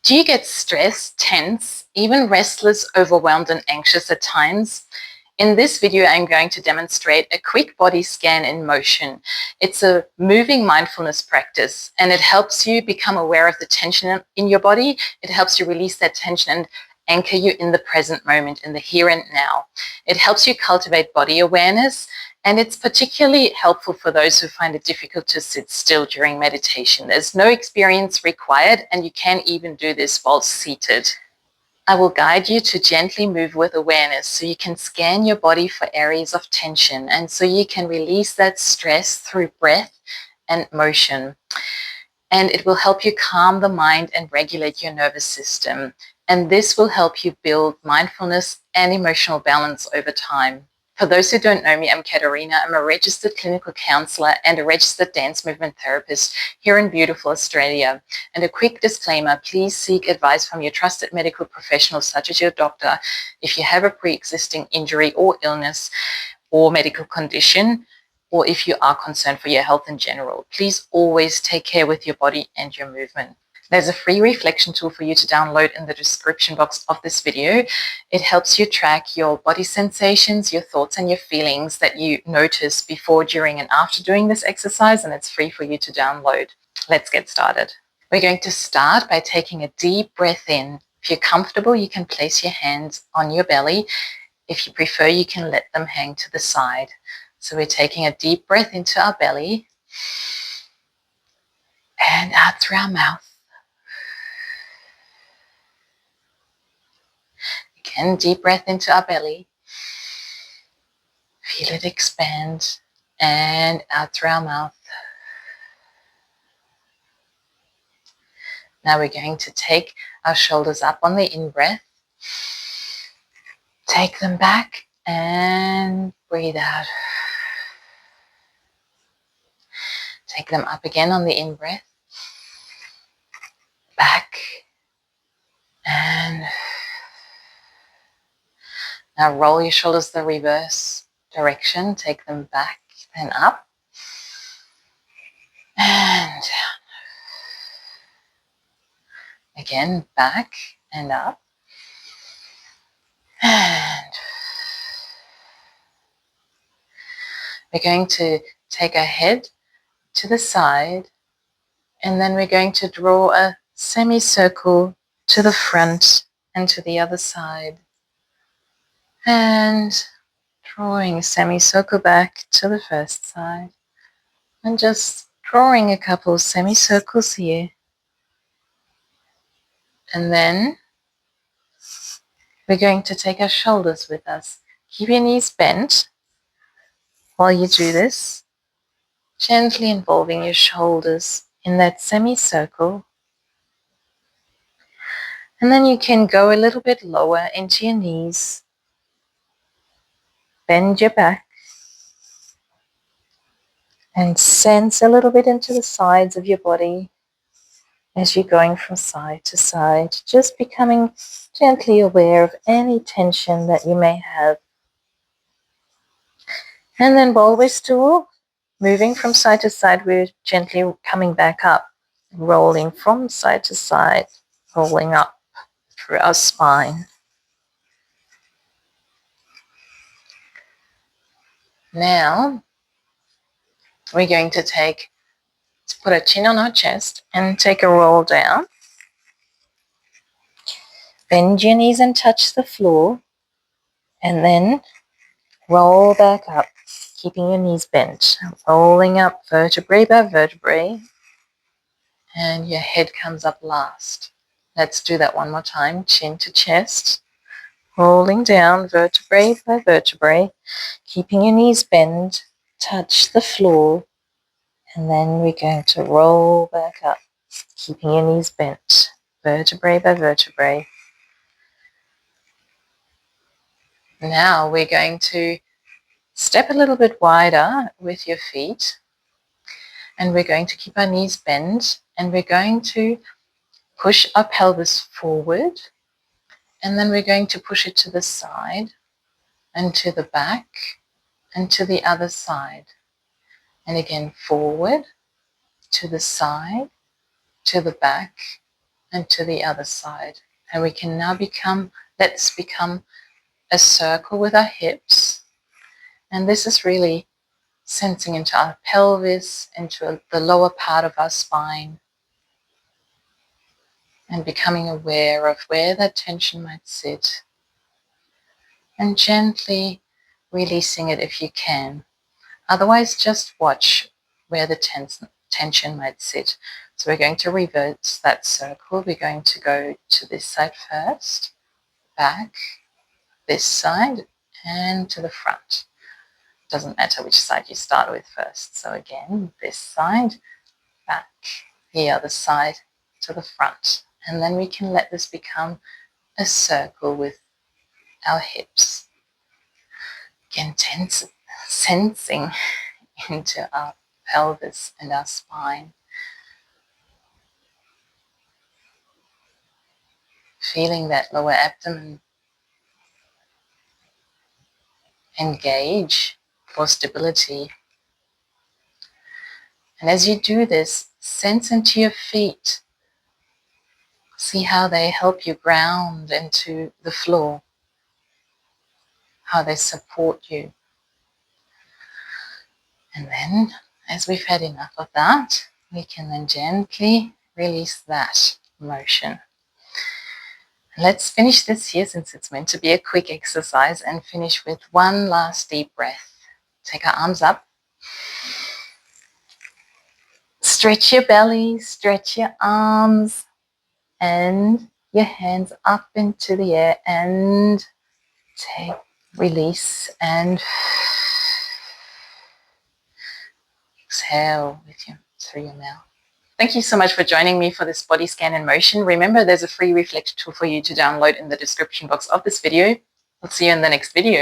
Do you get stressed, tense, even restless, overwhelmed, and anxious at times? In this video, I'm going to demonstrate a quick body scan in motion. It's a moving mindfulness practice, and it helps you become aware of the tension in your body. It helps you release that tension and anchor you in the present moment, in the here and now. It helps you cultivate body awareness, and it's particularly helpful for those who find it difficult to sit still during meditation. There's no experience required, and you can even do this while seated. I will guide you to gently move with awareness so you can scan your body for areas of tension and so you can release that stress through breath and motion. And it will help you calm the mind and regulate your nervous system. And this will help you build mindfulness and emotional balance over time. For those who don't know me, I'm Katharina. I'm a registered clinical counselor and a registered dance movement therapist here in beautiful Australia. And a quick disclaimer, please seek advice from your trusted medical professional, such as your doctor, if you have a pre-existing injury or illness or medical condition, or if you are concerned for your health in general. Please always take care with your body and your movement. There's a free reflection tool for you to download in the description box of this video. It helps you track your body sensations, your thoughts, and your feelings that you notice before, during, and after doing this exercise, and it's free for you to download. Let's get started. We're going to start by taking a deep breath in. If you're comfortable, you can place your hands on your belly. If you prefer, you can let them hang to the side. So we're taking a deep breath into our belly and out through our mouth. Again, deep breath into our belly. Feel it expand and out through our mouth. Now we're going to take our shoulders up on the in-breath. Take them back and breathe out. Take them up again on the in-breath. Back and now roll your shoulders the reverse direction. Take them back, then up and down. Again, back and up and we're going to take our head to the side and then we're going to draw a semicircle to the front and to the other side. And drawing a semicircle back to the first side and just drawing a couple semicircles here. And then we're going to take our shoulders with us. Keep your knees bent while you do this, gently involving your shoulders in that semicircle. And then you can go a little bit lower into your knees. Bend your back and sense a little bit into the sides of your body as you're going from side to side, just becoming gently aware of any tension that you may have. And then while we're still moving from side to side, we're gently coming back up, rolling from side to side, rolling up through our spine. Now, we're going to put our chin on our chest and take a roll down. Bend your knees and touch the floor, and then roll back up, keeping your knees bent, rolling up vertebrae by vertebrae, and your head comes up last. Let's do that one more time, chin to chest, rolling down vertebrae by vertebrae, keeping your knees bent, touch the floor, and then we're going to roll back up, keeping your knees bent, vertebrae by vertebrae. Now we're going to step a little bit wider with your feet, and we're going to keep our knees bent, and we're going to push our pelvis forward, and then we're going to push it to the side and to the back and to the other side. And again, forward, to the side, to the back, and to the other side. And we can now let's become a circle with our hips. And this is really sensing into our pelvis, into the lower part of our spine, and becoming aware of where that tension might sit, and gently releasing it if you can. Otherwise, just watch where the tension might sit. So we're going to reverse that circle. We're going to go to this side first, back, this side, and to the front. Doesn't matter which side you start with first. So again, this side, back, the other side, to the front. And then we can let this become a circle with our hips. Again, sensing into our pelvis and our spine. Feeling that lower abdomen engage for stability. And as you do this, sense into your feet. See how they help you ground into the floor, how they support you. And then, as we've had enough of that, we can then gently release that motion. Let's finish this here, since it's meant to be a quick exercise, and finish with one last deep breath. Take our arms up. Stretch your belly, stretch your arms, and your hands up into the air, and release, and exhale through your mouth. Thank you so much for joining me for this body scan in motion. Remember, there's a free reflector tool for you to download in the description box of this video. I'll see you in the next video.